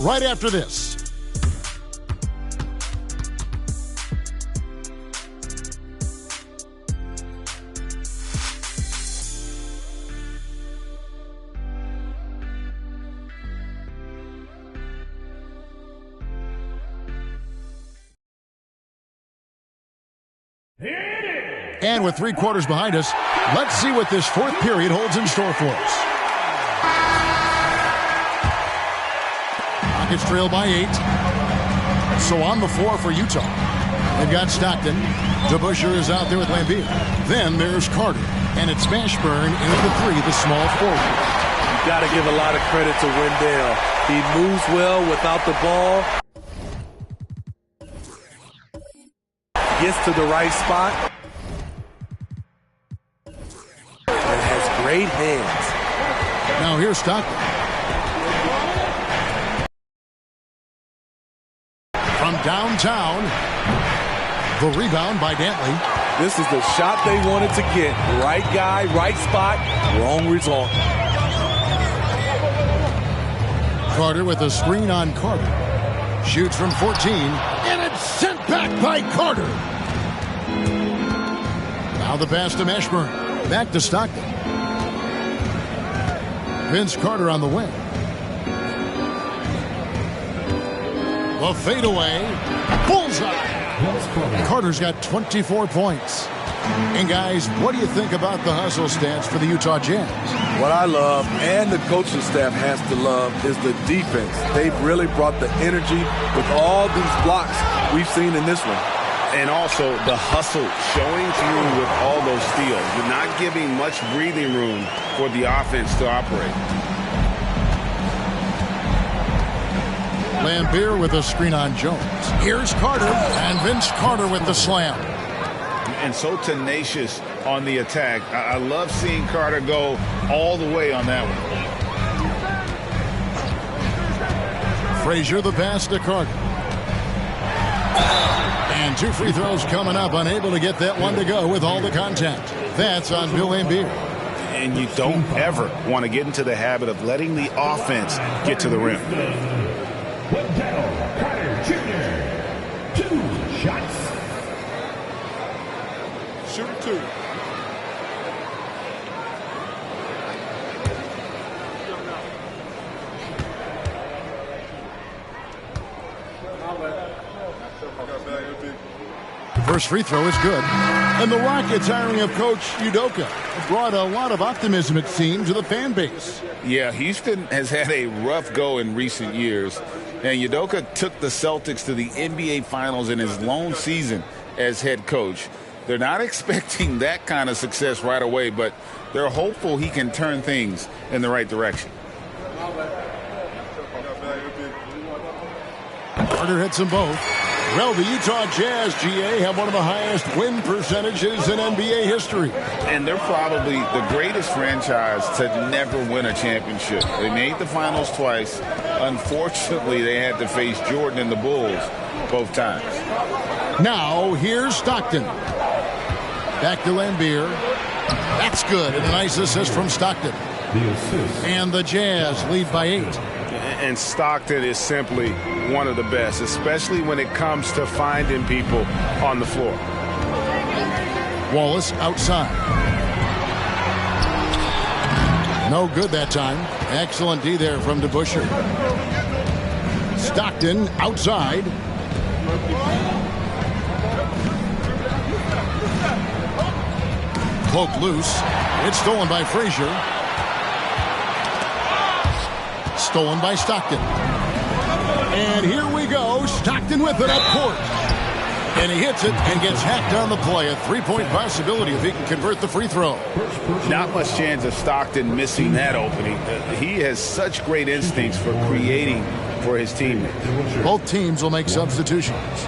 right after this. And with 3 quarters behind us, let's see what this fourth period holds in store for us. Rockets trail by 8. So on the floor for Utah, they've got Stockton. DeBusschere is out there with Lambeer. Then there's Carter. And it's Mashburn into the 3, the small forward. You got to give a lot of credit to Wendell. He moves well without the ball. Gets to the right spot. And has great hands. Now here's Stockton. From downtown. The rebound by Dantley. This is the shot they wanted to get. Right guy, right spot, wrong result. Carter with a screen on Carter. Shoots from 14. And it's sent back by Carter. Now the pass to Mashburn. Back to Stockton. Vince Carter on the wing. The fadeaway. Bullseye. Carter's got 24 points. And guys, what do you think about the hustle stats for the Utah Jazz? What I love, and the coaching staff has to love, is the defense. They've really brought the energy with all these blocks we've seen in this one. And also the hustle showing through with all those steals. You're not giving much breathing room for the offense to operate. Lambeer with a screen on Jones. Here's Carter, and Vince Carter with the slam. And so tenacious on the attack. I love seeing Carter go all the way on that one. Frazier the pass to Carter. And 2 free throws coming up, unable to get that one to go with all the contact. That's on Bill Lambeer. And you don't ever want to get into the habit of letting the offense get to the rim. Carter Jr. 2 shots. Shoot 2. First free throw is good. And the Rockets hiring of Coach Udoka brought a lot of optimism, it seemed, to the fan base. Yeah, Houston has had a rough go in recent years. And Udoka took the Celtics to the NBA Finals in his lone season as head coach. They're not expecting that kind of success right away, but they're hopeful he can turn things in the right direction. Carter hits them both. Well, the Utah Jazz, GA, have one of the highest win percentages in NBA history. And they're probably the greatest franchise to never win a championship. They made the finals twice. Unfortunately, they had to face Jordan and the Bulls both times. Now, here's Stockton. Back to Lambeer. That's good. And a nice assist from Stockton. And the Jazz lead by 8. And Stockton is simply one of the best, especially when it comes to finding people on the floor. Wallace outside. No good that time. Excellent D there from DeBusschere. Stockton outside. Cloak loose. It's stolen by Frazier. Stolen by Stockton. And here we go. Stockton with it up court. And he hits it and gets hacked on the play. A 3-point possibility if he can convert the free throw. Not much chance of Stockton missing that opening. He has such great instincts for creating for his teammates. Both teams will make substitutions.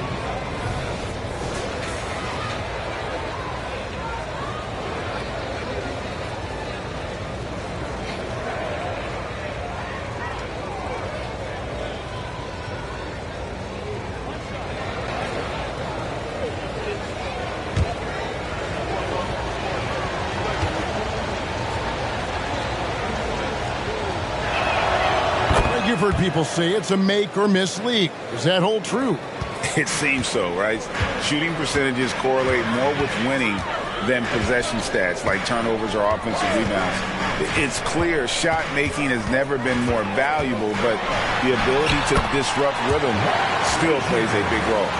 heard people say it's a make or miss league. Does that hold true? It seems so, right? Shooting percentages correlate more with winning than possession stats like turnovers or offensive rebounds. It's clear shot making has never been more valuable, but the ability to disrupt rhythm still plays a big role.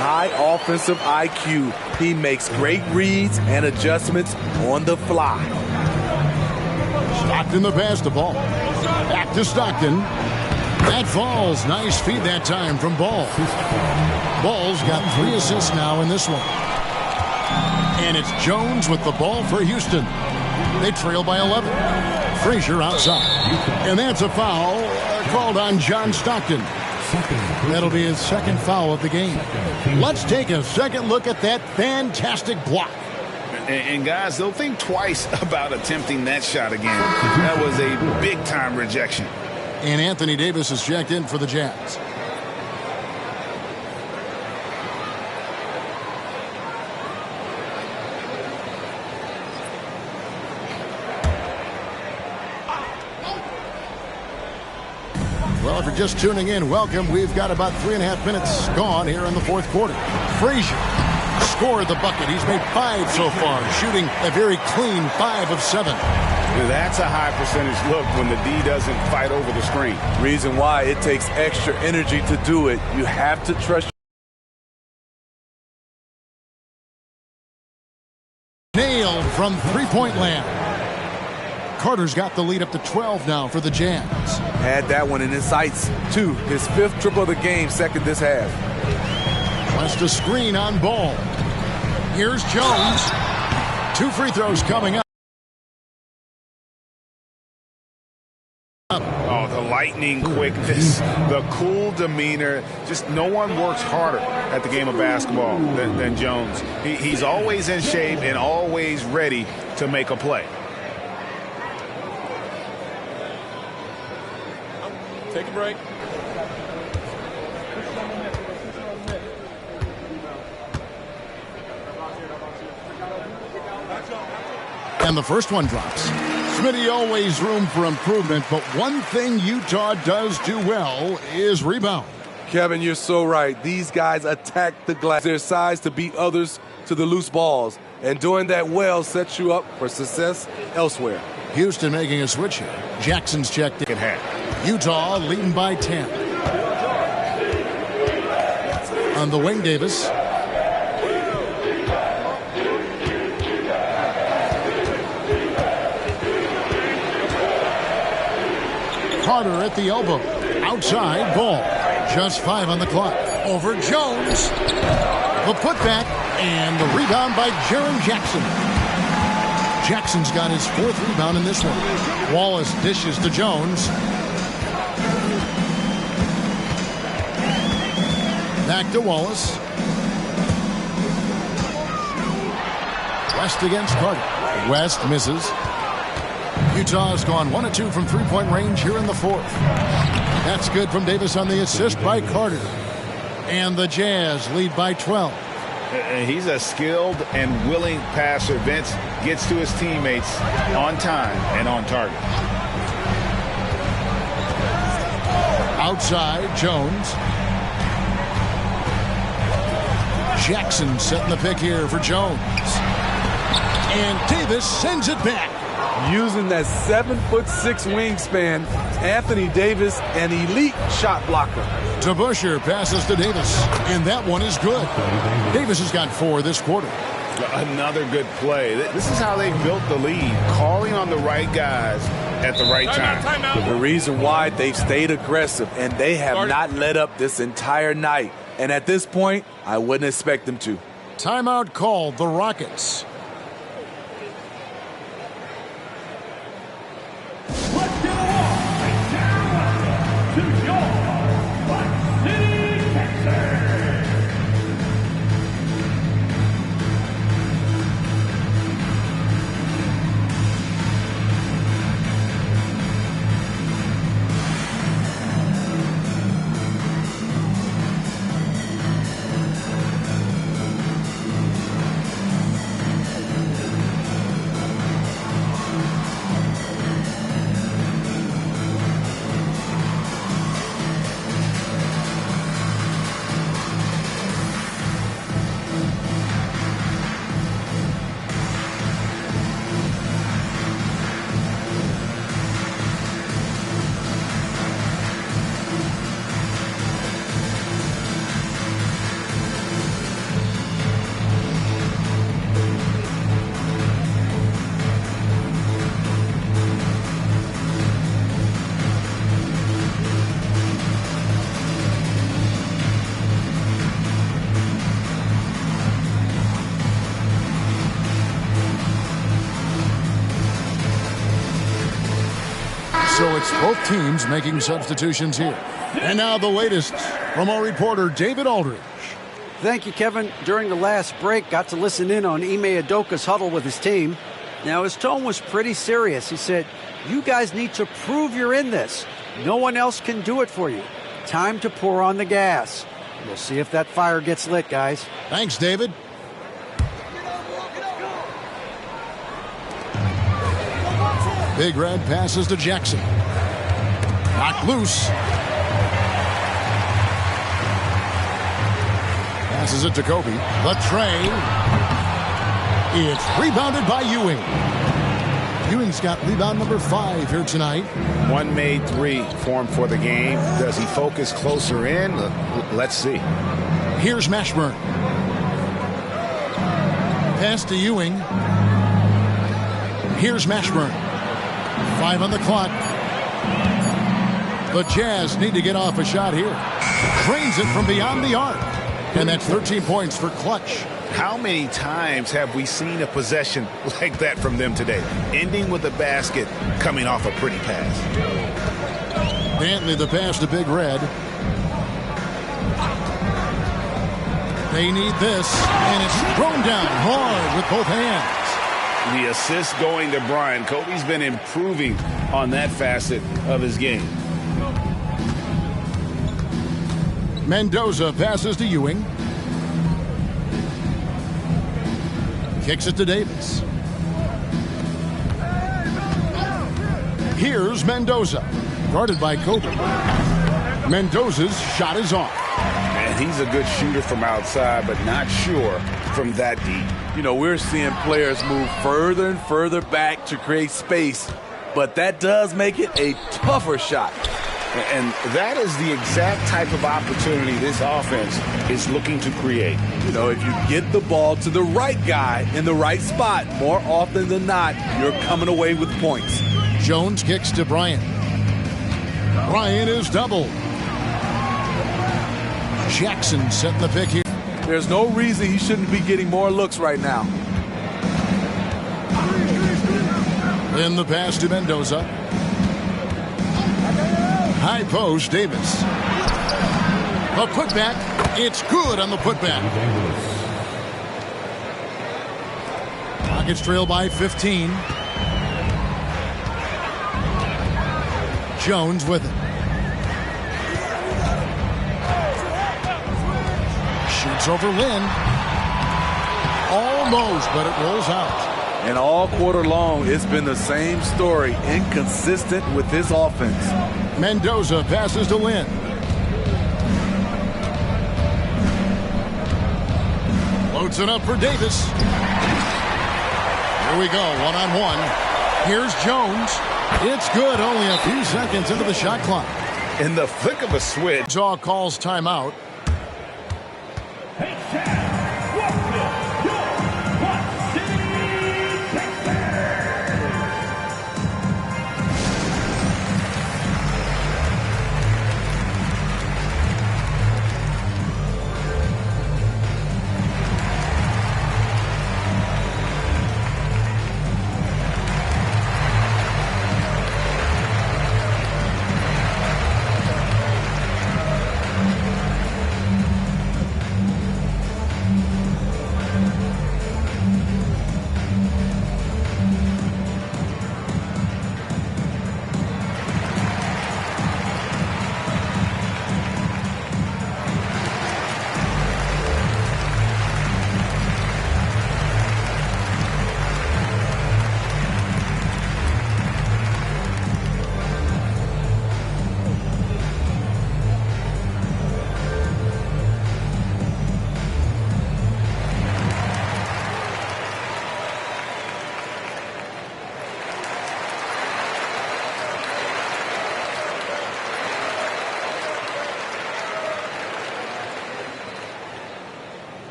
High offensive IQ. He makes great reads and adjustments on the fly. Stockton the pass the ball. Back to Stockton. That falls. Nice feed that time from Ball. Ball's got 3 assists now in this one. And it's Jones with the ball for Houston. They trail by 11. Frazier outside. And that's a foul called on John Stockton. That'll be his second foul of the game. Let's take a second look at that fantastic block. And guys, they'll think twice about attempting that shot again. That was a big-time rejection. And Anthony Davis is checked in for the Jazz. Well, if you're just tuning in, welcome. We've got about 3.5 minutes gone here in the fourth quarter. Frazier scored the bucket. He's made 5 so far, shooting a very clean 5 of 7. That's a high percentage look when the D doesn't fight over the screen. Reason why it takes extra energy to do it. You have to trust. Nailed from three-point land. Carter's got the lead up to 12 now for the Jazz. Had that one in his sights, too. His 5th triple of the game, second this half. West a screen on Ball. Here's Jones. 2 free throws coming up. Oh, the lightning quickness, the cool demeanor. Just no one works harder at the game of basketball than Jones. He's always in shape and always ready to make a play. Take a break. And the first one drops. Smitty, always room for improvement, but one thing Utah does do well is rebound. Kevin, you're so right. These guys attack the glass. Their size to beat others to the loose balls. And doing that well sets you up for success elsewhere. Houston making a switch here. Jackson's checked in. Utah leading by 10. On the wing, Davis. Carter at the elbow. Outside, Ball. Just 5 on the clock. Over Jones. The putback and the rebound by Jaren Jackson. Jackson's got his 4th rebound in this one. Wallace dishes to Jones. Back to Wallace. West against Carter. West misses. Utah has gone 1 of 2 from three-point range here in the 4th. That's good from Davis on the assist by Carter. And the Jazz lead by 12. He's a skilled and willing passer. Vince gets to his teammates on time and on target. Outside, Jones. Jackson setting the pick here for Jones. And Davis sends it back. Using that 7'6" wingspan, Anthony Davis, an elite shot blocker. To Busher, passes to Davis, and that one is good. Davis has got 4 this quarter. Another good play. This is how they built the lead, calling on the right guys at the right time. The reason why they've stayed aggressive, and they have not let up this entire night. And at this point, I wouldn't expect them to. Timeout called, the Rockets. Let's go on down to your Black City, Texas. it's both teams making substitutions here. And now the latest from our reporter, David Aldridge. Thank you, Kevin. During the last break, got to listen in on Ime Udoka's huddle with his team. Now, his tone was pretty serious. He said, "You guys need to prove you're in this. No one else can do it for you. Time to pour on the gas." We'll see if that fire gets lit, guys. Thanks, David. Big Red passes to Jackson. Knocked loose. Passes it to Kobe. The tray. It's rebounded by Ewing. Ewing's got rebound number 5 here tonight. One made three for him for the game. Does he focus closer in? Let's see. Here's Mashburn. Pass to Ewing. Here's Mashburn. 5 on the clock. The Jazz need to get off a shot here. Drains it from beyond the arc. And that's 13 points for Clutch. How many times have we seen a possession like that from them today? Ending with a basket, coming off a pretty pass. Dantley the pass to Big Red. They need this, and it's thrown down hard with both hands. The assist going to Brian. Kobe's been improving on that facet of his game. Mendoza passes to Ewing. Kicks it to Davis. Here's Mendoza. Guarded by Kobe. Mendoza's shot is off. And he's a good shooter from outside, but not sure from that deep. You know, we're seeing players move further and further back to create space, but that does make it a tougher shot. And that is the exact type of opportunity this offense is looking to create. You know, if you get the ball to the right guy in the right spot, more often than not, you're coming away with points. Jones kicks to Bryant. Bryant is doubled. Jackson setting the pick here. There's no reason he shouldn't be getting more looks right now. In the pass to Mendoza. High post, Davis. A putback. It's good on the putback. Rockets trail by 15. Jones with it. Shoots over Lynn. Almost, but it rolls out. And all quarter long, it's been the same story. Inconsistent with his offense. Mendoza passes to Lynn. Loads it up for Davis. Here we go, one-on-one. Here's Jones. It's good, only a few seconds into the shot clock. In the flick of a switch. Jaw calls timeout.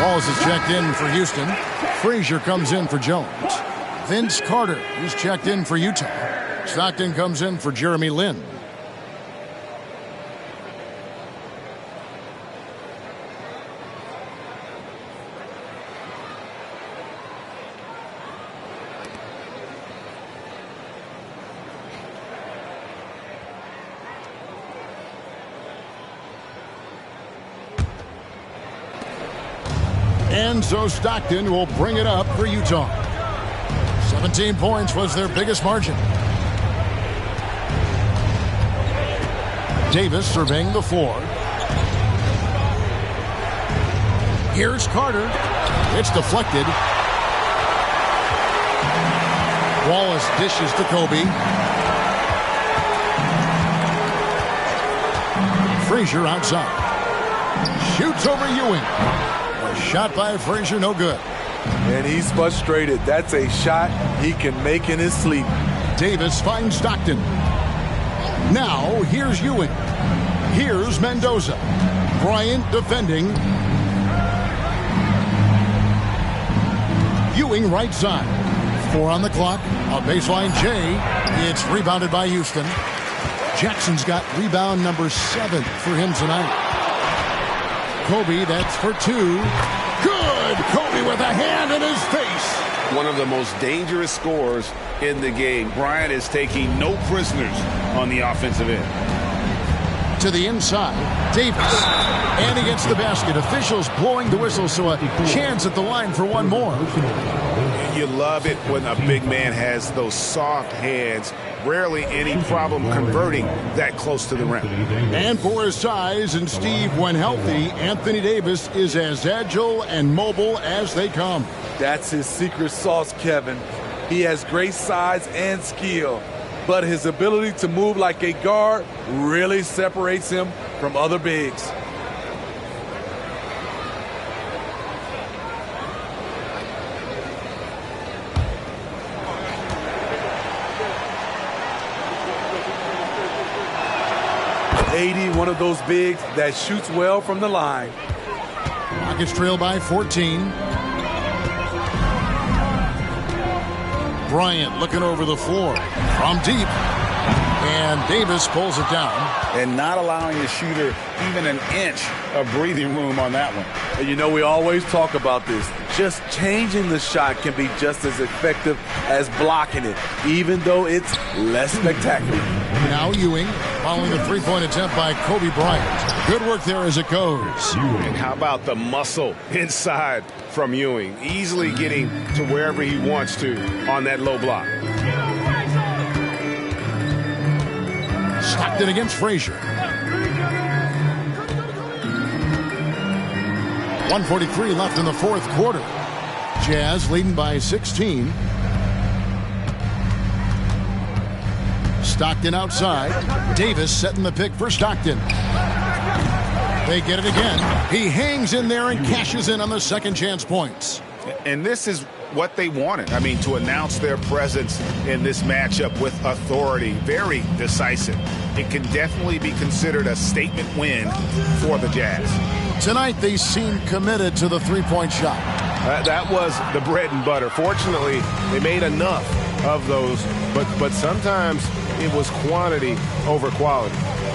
Walls is checked in for Houston. Frazier comes in for Jones. Vince Carter is checked in for Utah. Stockton comes in for Jeremy Lin. And so Stockton will bring it up for Utah. 17 points was their biggest margin. Davis surveying the floor. Here's Carter. It's deflected. Wallace dishes to Kobe. Frazier outside. Shoots over Ewing. A shot by Frazier, no good. And he's frustrated. That's a shot he can make in his sleep. Davis finds Stockton. Now, here's Ewing. Here's Mendoza. Bryant defending. Ewing right side. 4 on the clock. A baseline J. It's rebounded by Houston. Jackson's got rebound number 7 for him tonight. Kobe, that's for 2. Good! Kobe with a hand in his face. One of the most dangerous scorers in the game. Bryant is taking no prisoners on the offensive end. To the inside, Davis. And he gets the basket. Officials blowing the whistle, so a chance at the line for one more. You love it when a big man has those soft hands. Rarely any problem converting that close to the rim. And for his size and Steve, when healthy, Anthony Davis is as agile and mobile as they come. That's his secret sauce, Kevin. He has great size and skill, but his ability to move like a guard really separates him from other bigs. AD, one of those bigs that shoots well from the line. Rockets trail by 14. Bryant looking over the floor from deep. And Davis pulls it down. And not allowing the shooter even an inch of breathing room on that one. And you know, we always talk about this. Just changing the shot can be just as effective as blocking it, even though it's less spectacular. Now Ewing following the three-point attempt by Kobe Bryant. Good work there as it goes. And how about the muscle inside from Ewing? Easily getting to wherever he wants to on that low block. Stockton against Frazier. 1:43 left in the fourth quarter. Jazz leading by 16. Stockton outside. Davis setting the pick for Stockton. They get it again. He hangs in there and cashes in on the second chance points. And this is what they wanted. I mean, to announce their presence in this matchup with authority. Very decisive. It can definitely be considered a statement win for the Jazz. Tonight, they seem committed to the three-point shot. That was the bread and butter. Fortunately, they made enough of those, but sometimes it was quantity over quality.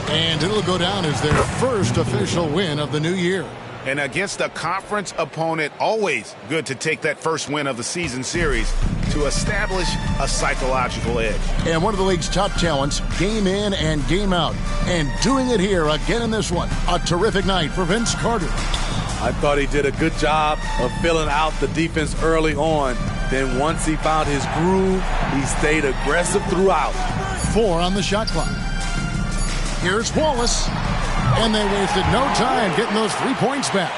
And it'll go down as their first official win of the new year. And against a conference opponent, always good to take that first win of the season series to establish a psychological edge. And one of the league's top talents, game in and game out. And doing it here again in this one. A terrific night for Vince Carter. I thought he did a good job of filling out the defense early on. Then once he found his groove, he stayed aggressive throughout. 4 on the shot clock. Here's Wallace. And they wasted no time getting those 3 points back.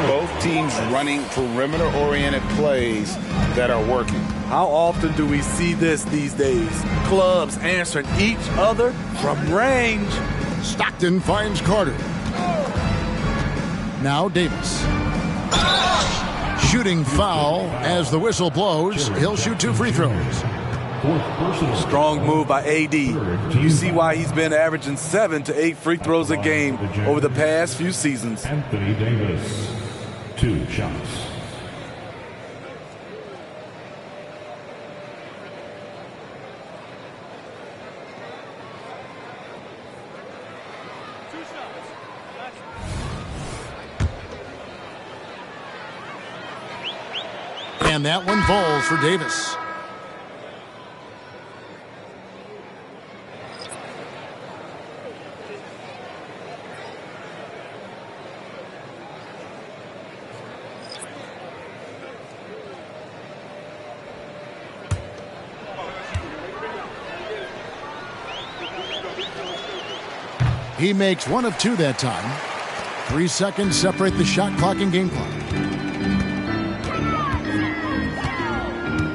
Both teams running perimeter-oriented plays that are working. How often do we see this these days? Clubs answering each other from range. Stockton finds Carter. Now Davis. Shooting foul as the whistle blows. He'll shoot 2 free throws. Strong move by AD. You see why he's been averaging 7 to 8 free throws a game over the past few seasons. Anthony Davis, 2 shots. And that one falls for Davis. He makes 1 of 2 that time. 3 seconds separate the shot clock and game clock.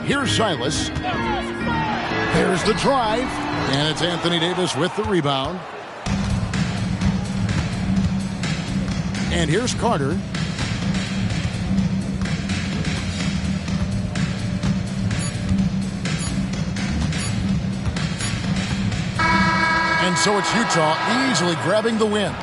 Here's Silas. There's the drive. And it's Anthony Davis with the rebound. And here's Carter. And so it's Utah easily grabbing the win.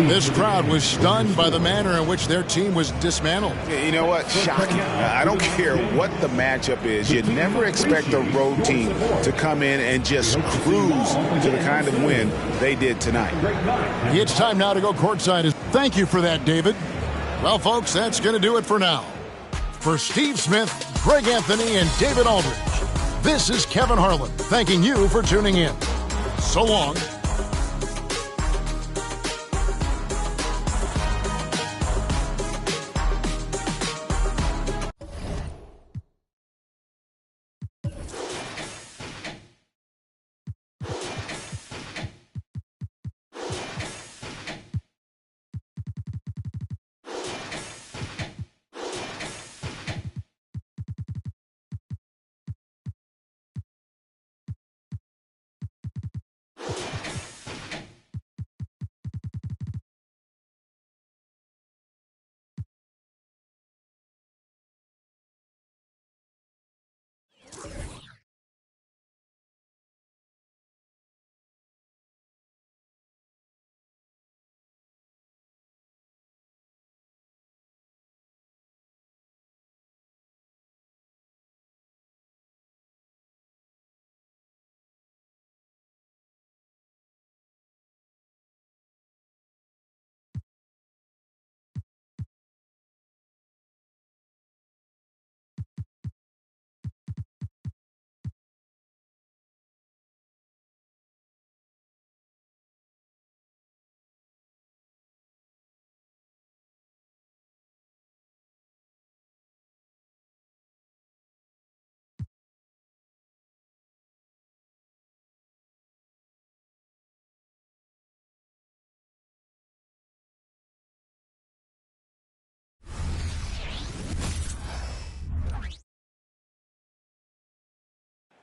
This crowd was stunned by the manner in which their team was dismantled. You know what? Shocking. I don't care what the matchup is. You never expect a road team to come in and just cruise to the kind of win they did tonight. It's time now to go courtside. Thank you for that, David. Well, folks, that's going to do it for now. For Steve Smith, Greg Anthony, and David Aldridge, this is Kevin Harlan thanking you for tuning in. So long.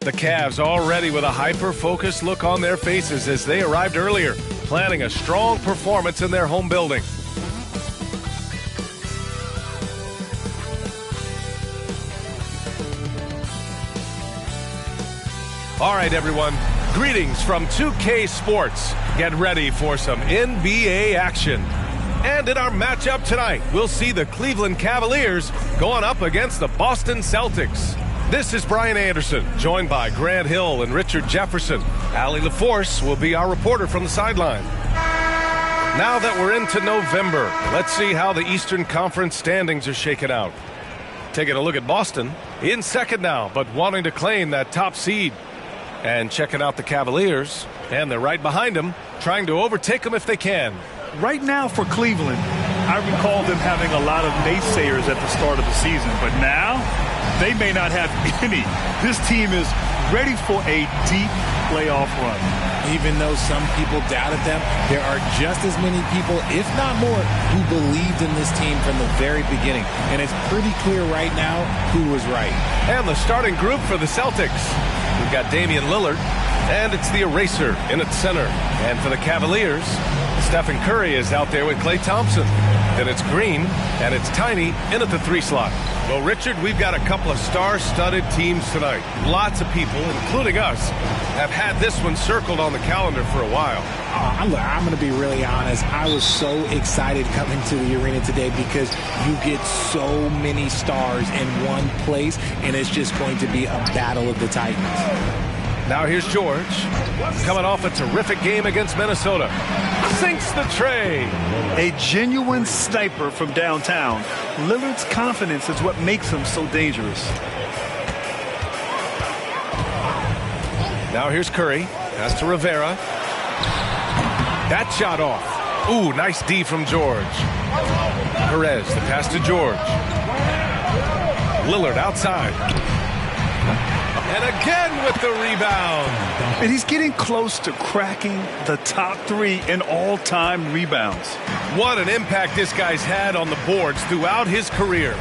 The Cavs already with a hyper-focused look on their faces as they arrived earlier, planning a strong performance in their home building. All right, everyone, greetings from 2K Sports. Get ready for some NBA action. And in our matchup tonight, we'll see the Cleveland Cavaliers going up against the Boston Celtics. This is Brian Anderson, joined by Grant Hill and Richard Jefferson. Allie LaForce will be our reporter from the sideline. Now that we're into November, let's see how the Eastern Conference standings are shaken out. Taking a look at Boston, in second now, but wanting to claim that top seed. And checking out the Cavaliers, and they're right behind them, trying to overtake them if they can. Right now for Cleveland, I recall them having a lot of naysayers at the start of the season, but now they may not have any. This team is ready for a deep playoff run. Even though some people doubted them, there are just as many people, if not more, who believed in this team from the very beginning. And it's pretty clear right now who was right. And the starting group for the Celtics. We've got Damian Lillard, and it's the eraser in its center. And for the Cavaliers, Stephen Curry is out there with Klay Thompson. Then it's Green, and it's Tiny in at the 3 slot. Well, Richard, we've got a couple of star-studded teams tonight. Lots of people, including us, have had this one circled on the calendar for a while. I'm going to be really honest. I was so excited coming to the arena today because you get so many stars in one place, and it's just going to be a battle of the Titans. Now here's George, coming off a terrific game against Minnesota. Sinks the tray. A genuine sniper from downtown. Lillard's confidence is what makes him so dangerous. Now here's Curry. Pass to Rivera. That shot off. Ooh, nice D from George. Perez, the pass to George. Lillard outside. And again with the rebound. And he's getting close to cracking the top 3 in all-time rebounds. What an impact this guy's had on the boards throughout his career.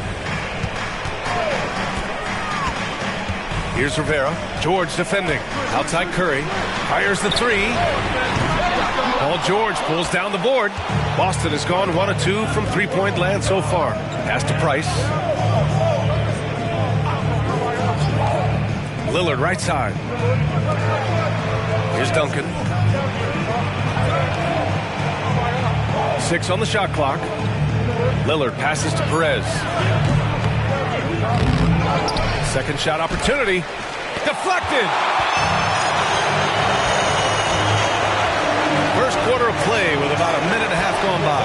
Here's Rivera. George defending. Outside Curry. Fires the 3. Paul George pulls down the board. Boston has gone 1 of 2 from three-point land so far. Pass to Price. Lillard right side. Here's Duncan. 6 on the shot clock. Lillard passes to Perez. Second shot opportunity. Deflected. First quarter of play with about a minute and a half gone by.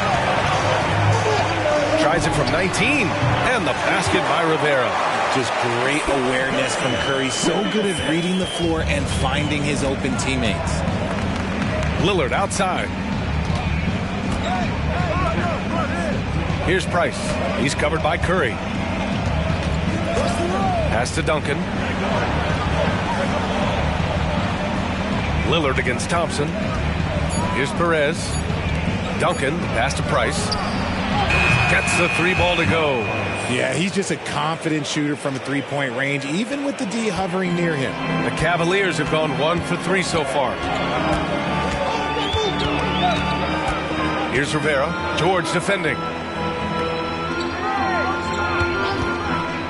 Tries it from 19. And the basket by Rivera. Just great awareness from Curry. So good at reading the floor and finding his open teammates. Lillard outside. Here's Price. He's covered by Curry. Pass to Duncan. Lillard against Thompson. Here's Perez. Duncan, pass to Price. Gets the 3 ball to go. Yeah, he's just a confident shooter from a three-point range, even with the D hovering near him. The Cavaliers have gone 1 for 3 so far. Here's Rivera. George defending.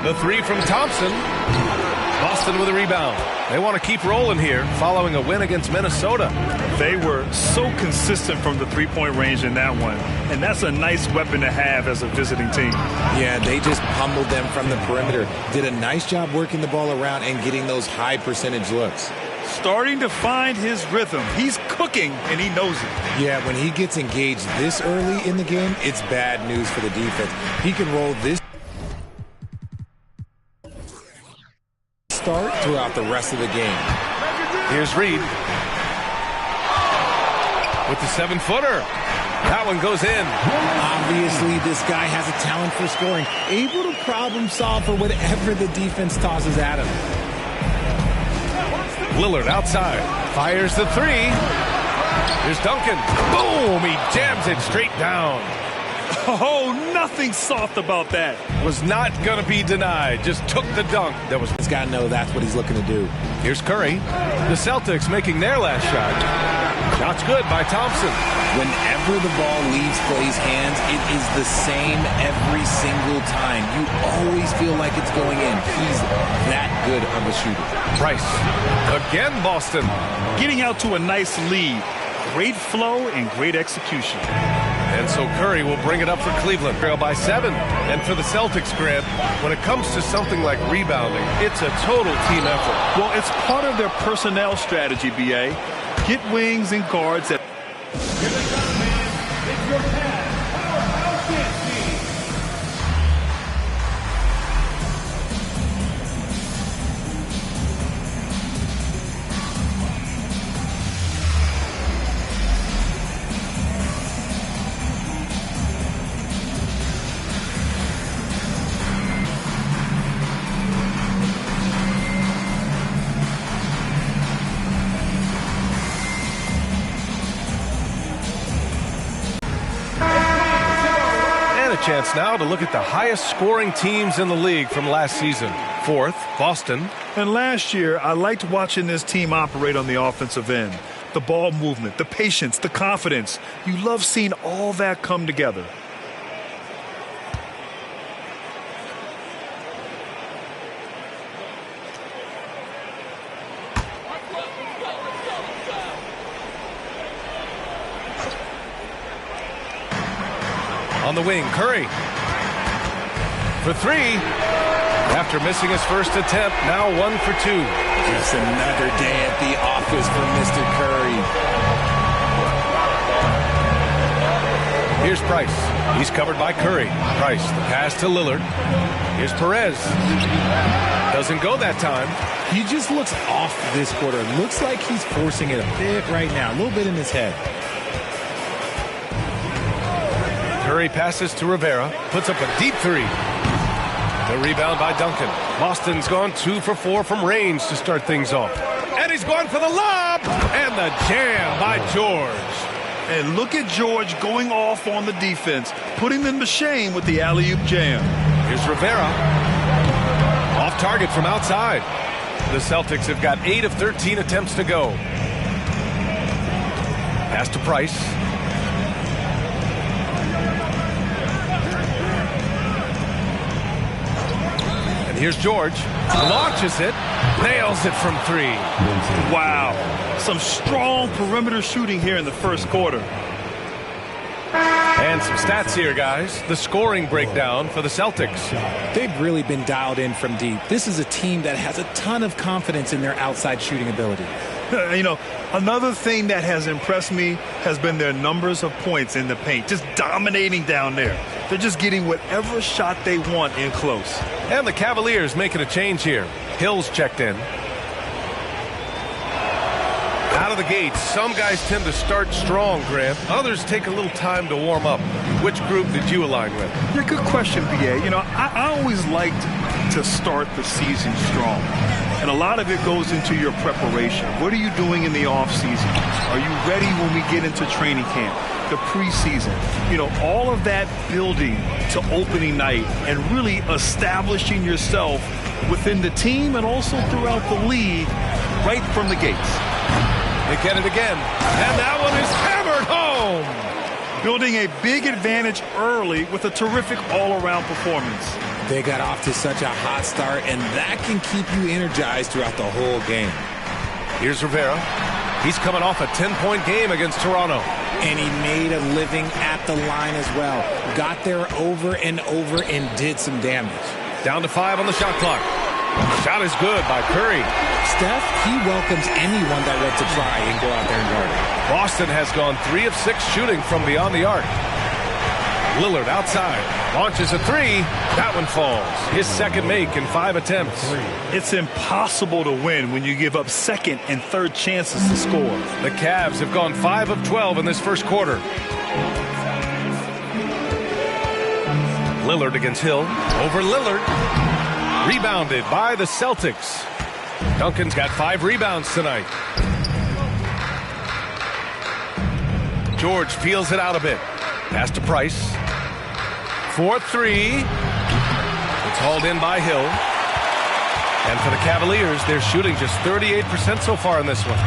The 3 from Thompson. Boston with a rebound. They want to keep rolling here following a win against Minnesota. They were so consistent from the three-point range in that one. And that's a nice weapon to have as a visiting team. Yeah, they just pummeled them from the perimeter. Did a nice job working the ball around and getting those high percentage looks. Starting to find his rhythm. He's cooking, and he knows it. Yeah, when he gets engaged this early in the game, it's bad news for the defense. He can roll this start throughout the rest of the game. Here's Reed with the 7-footer. That one goes in. Obviously, this guy has a talent for scoring, able to problem solve for whatever the defense tosses at him. Lillard outside. Fires the 3. Here's Duncan. Boom! He jams it straight down. Oh, nothing soft about that. Was not going to be denied. Just took the dunk. He's got to know that's what he's looking to do. Here's Curry. The Celtics making their last shot. Shot's good by Thompson. Whenever the ball leaves Clay's hands, it is the same every single time. You always feel like it's going in. He's that good of a shooter. Price. Again, Boston. Getting out to a nice lead. Great flow and great execution. And so Curry will bring it up for Cleveland. Trail by 7. And for the Celtics, Grant, when it comes to something like rebounding, it's a total team effort. Well, it's part of their personnel strategy, B.A. Get wings and guards that... Chance now to look at the highest scoring teams in the league from last season. 4th, Boston. And last year, I liked watching this team operate on the offensive end. The ball movement, the patience, the confidence. You love seeing all that come together. On the wing, Curry. For 3. After missing his first attempt, now 1 for 2. Just another day at the office for Mr. Curry. Here's Price. He's covered by Curry. Price, the pass to Lillard. Here's Perez. Doesn't go that time. He just looks off this quarter. Looks like he's forcing it a bit right now. A little bit in his head. Curry passes to Rivera, puts up a deep 3. The rebound by Duncan. Boston's gone 2 for 4 from range to start things off. And he's going for the lob. And the jam by George. And look at George going off on the defense, putting them to shame with the alley-oop jam. Here's Rivera. Off target from outside. The Celtics have got 8 of 13 attempts to go. Pass to Price. And here's George. Launches it. Nails it from 3. Wow. Some strong perimeter shooting here in the first quarter. And some stats here, guys. The scoring breakdown for the Celtics. They've really been dialed in from deep. This is a team that has a ton of confidence in their outside shooting ability. You know, another thing that has impressed me has been their numbers of points in the paint. Just dominating down there. They're just getting whatever shot they want in close. And the Cavaliers making a change here. Hill's checked in. Out of the gate, some guys tend to start strong, Grant. Others take a little time to warm up. Which group did you align with? Yeah, good question, BA. You know, I always liked to start the season strong. And a lot of it goes into your preparation. What are you doing in the offseason? Are you ready when we get into training camp? The preseason? You know, all of that building to opening night and really establishing yourself within the team and also throughout the league right from the gates. They get it again. And that one is hammered home. Building a big advantage early with a terrific all-around performance. They got off to such a hot start, and that can keep you energized throughout the whole game. Here's Rivera. He's coming off a 10-point game against Toronto. And he made a living at the line as well. Got there over and over and did some damage. Down to 5 on the shot clock. Shot is good by Curry. Steph, he welcomes anyone that wants to try and go out there and guard it. Boston has gone 3 of 6 shooting from beyond the arc. Lillard outside. Launches a 3. That one falls. His second make in 5 attempts. It's impossible to win when you give up second and third chances to score. The Cavs have gone 5 of 12 in this first quarter. Lillard against Hill. Over Lillard. Rebounded by the Celtics. Duncan's got 5 rebounds tonight. George peels it out a bit. Pass to Price. 4-3. It's hauled in by Hill. And for the Cavaliers, they're shooting just 38% so far in this one.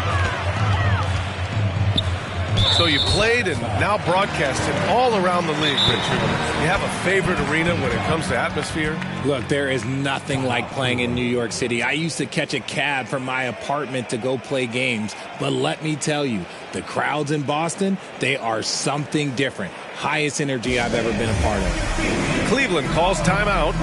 So you played and now broadcasted all around the league, Richard. You have a favorite arena when it comes to atmosphere? Look, there is nothing like playing in New York City. I used to catch a cab from my apartment to go play games. But let me tell you, the crowds in Boston, they are something different. Highest energy I've ever been a part of. Cleveland calls timeout.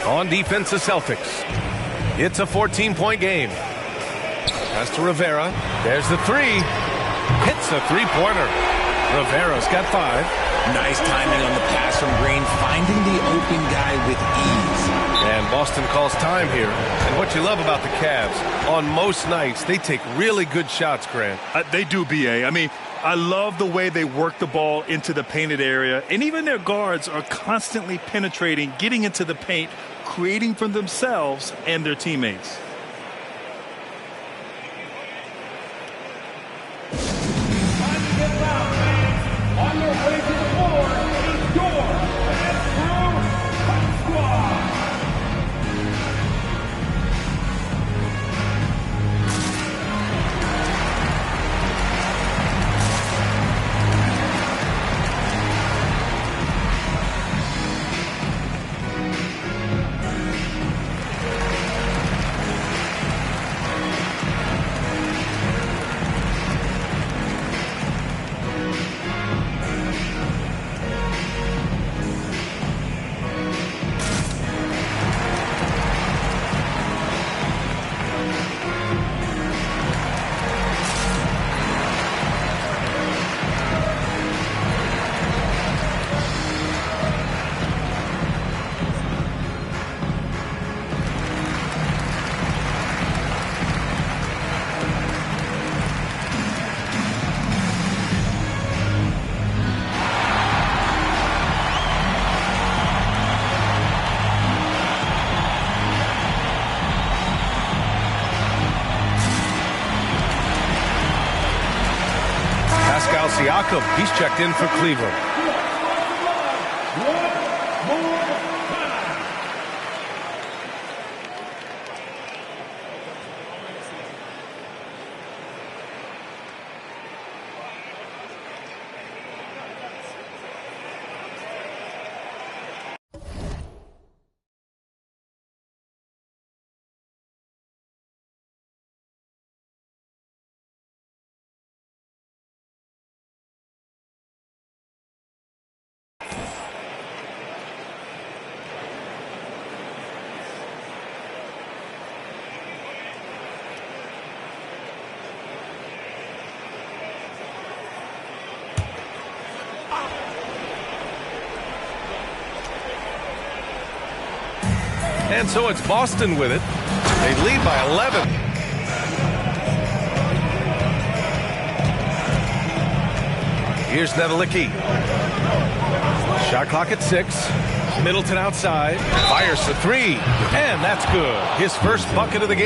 On defense, the Celtics. It's a 14-point game. Pass to Rivera. There's the three. Hits a three-pointer. Rivera's got 5. Nice timing on the pass from Green, finding the open guy with ease. And Boston calls time here. And what you love about the Cavs, on most nights, they take really good shots, Grant. They do, B.A. I mean, I love the way they work the ball into the painted area. And even their guards are constantly penetrating, getting into the paint, creating for themselves and their teammates. On your way to the floor is your Cup Squad. Siakam, he's checked in for Cleveland. And so it's Boston with it. They lead by 11. Here's Nedelicki. Shot clock at 6. Middleton outside. Fires the 3. And that's good. His first bucket of the game.